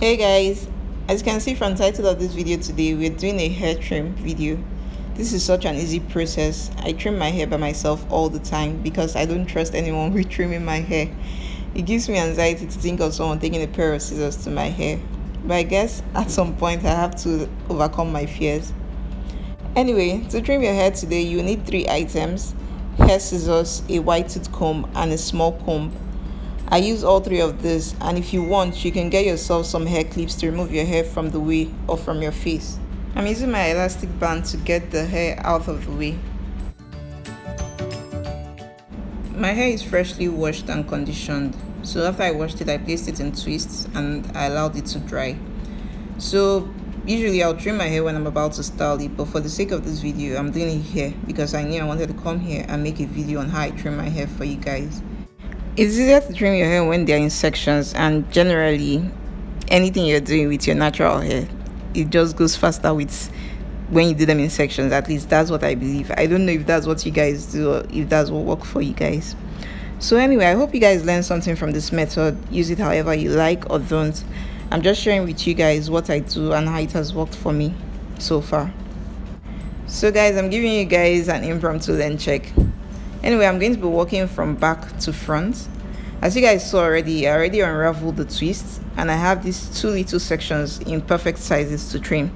Hey guys, as you can see from the title of this video today, we're doing a hair trim video. This is such an easy process. I trim my hair by myself all the time because I don't trust anyone with trimming my hair. It gives me anxiety to think of someone taking a pair of scissors to my hair. But I guess at some point I have to overcome my fears. Anyway, to trim your hair today, you need 3 items: hair scissors, a white tooth comb, and a small comb. I use all three of these, and if you want, you can get yourself some hair clips to remove your hair from the way or from your face. I'm using my elastic band to get the hair out of the way. My hair is freshly washed and conditioned. So after I washed it, I placed it in twists and I allowed it to dry. So usually I'll trim my hair when I'm about to style it, but for the sake of this video, I'm doing it here because I knew I wanted to come here and make a video on how I trim my hair for you guys. It's easier to trim your hair when they're in sections, and generally anything you're doing with your natural hair, it just goes faster with when you do them in sections. At least that's what I believe. I don't know if that's what you guys do or if that's what works for you guys. So anyway, I hope you guys learned something from this method. Use it however you like or don't. I'm just sharing with you guys what I do and how it has worked for me so far. So guys, I'm giving you guys an impromptu lens check. Anyway, I'm going to be working from back to front. As you guys saw already, I already unraveled the twists, and I have these 2 little sections in perfect sizes to trim.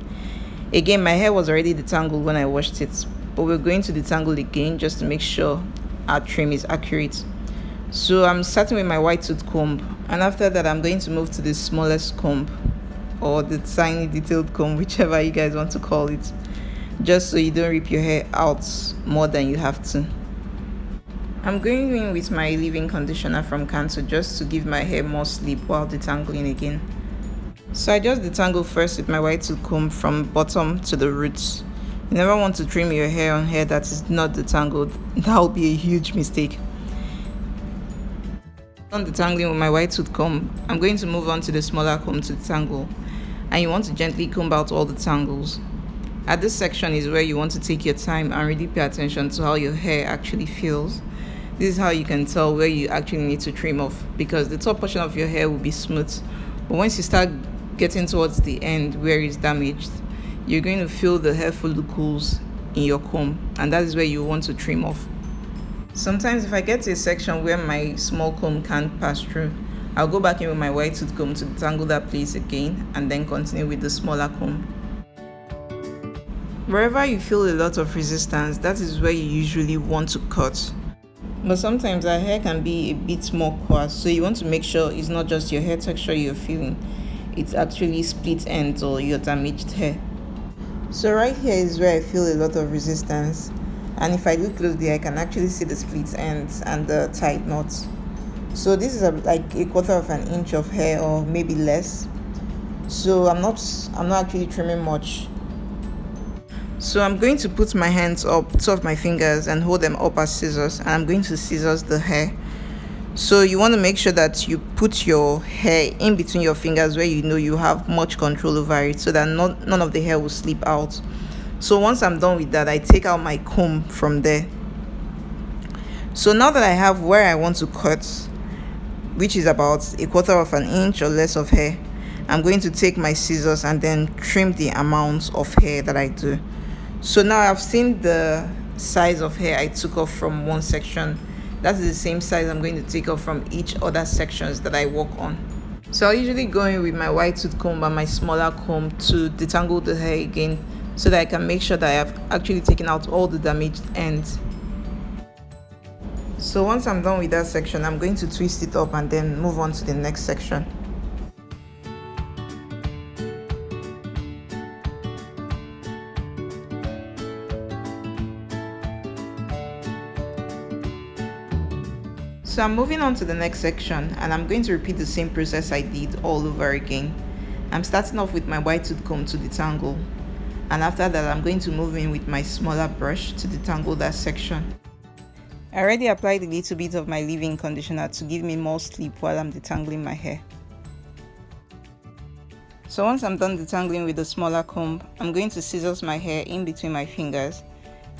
Again, my hair was already detangled when I washed it, but we're going to detangle again just to make sure our trim is accurate. So I'm starting with my white tooth comb, and after that I'm going to move to the smallest comb, or the tiny detailed comb, whichever you guys want to call it, just so you don't rip your hair out more than you have to. I'm going in with my leave-in conditioner from Cantu just to give my hair more sleep while detangling again. So I just detangle first with my white tooth comb from bottom to the roots. You never want to trim your hair on hair that is not detangled. That will be a huge mistake. On detangling with my white tooth comb, I'm going to move on to the smaller comb to detangle. And you want to gently comb out all the tangles. At this section is where you want to take your time and really pay attention to how your hair actually feels. This is how you can tell where you actually need to trim off, because the top portion of your hair will be smooth, but once you start getting towards the end where it's damaged, you're going to feel the hair follicles in your comb, and that is where you want to trim off. Sometimes if I get to a section where my small comb can't pass through, I'll go back in with my white tooth comb to detangle that place again and then continue with the smaller comb. Wherever you feel a lot of resistance, that is where you usually want to cut. But sometimes our hair can be a bit more coarse, so you want to make sure it's not just your hair texture you're feeling, it's actually split ends or your damaged hair. So right here is where I feel a lot of resistance, and if I look closely I can actually see the split ends and the tight knots. So this is like a 1/4 of an inch of hair or maybe less. So I'm not actually trimming much. So I'm going to put my hands up, 2 of my fingers, and hold them up as scissors, and I'm going to scissors the hair. So you want to make sure that you put your hair in between your fingers where you know you have much control over it, so that none of the hair will slip out. So once I'm done with that, I take out my comb from there. So now that I have where I want to cut, which is about a 1/4 of an inch or less of hair, I'm going to take my scissors and then trim the amount of hair that I do. So now I've seen the size of hair I took off from one section. That's the same size I'm going to take off from each other sections that I work on. So I'll usually go in with my white tooth comb and my smaller comb to detangle the hair again, so that I can make sure that I have actually taken out all the damaged ends. So once I'm done with that section, I'm going to twist it up and then move on to the next section. So I'm moving on to the next section, and I'm going to repeat the same process I did all over again. I'm starting off with my white tooth comb to detangle, and after that I'm going to move in with my smaller brush to detangle that section. I already applied a little bit of my leave-in conditioner to give me more sleep while I'm detangling my hair. So once I'm done detangling with the smaller comb, I'm going to scissors my hair in between my fingers.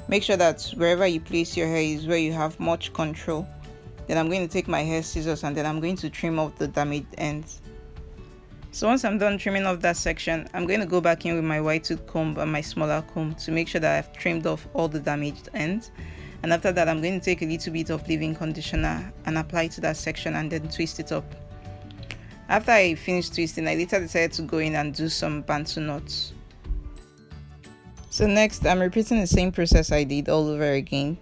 Make sure that wherever you place your hair is where you have much control. Then I'm going to take my hair scissors and then I'm going to trim off the damaged ends. So once I'm done trimming off that section, I'm going to go back in with my wide tooth comb and my smaller comb to make sure that I've trimmed off all the damaged ends. And after that, I'm going to take a little bit of leave-in conditioner and apply it to that section and then twist it up. After I finished twisting, I later decided to go in and do some Bantu knots. So next, I'm repeating the same process I did all over again.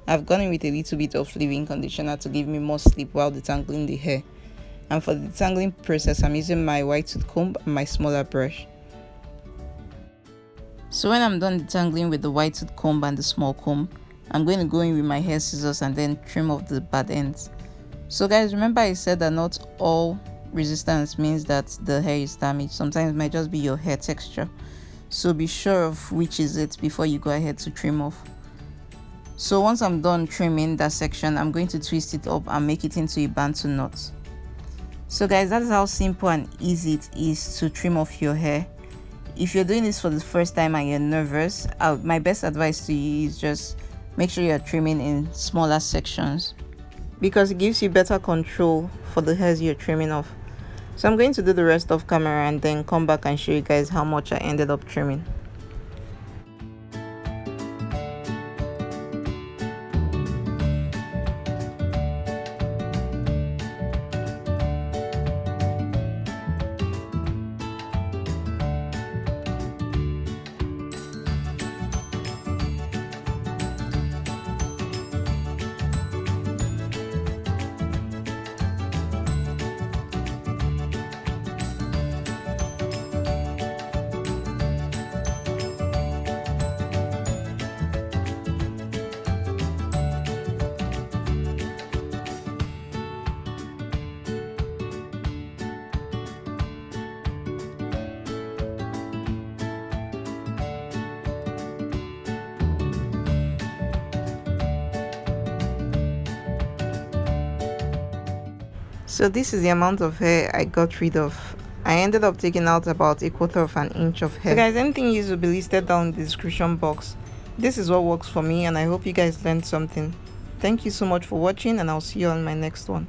I've gone in with a little bit of leave-in conditioner to give me more slip while detangling the hair. And for the detangling process, I'm using my wide tooth comb and my smaller brush. So when I'm done detangling with the wide tooth comb and the small comb, I'm going to go in with my hair scissors and then trim off the bad ends. So guys, remember I said that not all resistance means that the hair is damaged. Sometimes it might just be your hair texture. So be sure of which is it before you go ahead to trim off. So once I'm done trimming that section, I'm going to twist it up and make it into a Bantu knot. So guys, that is how simple and easy it is to trim off your hair. If you're doing this for the first time and you're nervous, my best advice to you is just make sure you're trimming in smaller sections, because it gives you better control for the hairs you're trimming off. So I'm going to do the rest off camera and then come back and show you guys how much I ended up trimming. So this is the amount of hair I got rid of. I ended up taking out about 1/4 inch of hair. So guys, anything you use will be listed down in the description box. This is what works for me, and I hope you guys learned something. Thank you so much for watching, and I'll see you on my next one.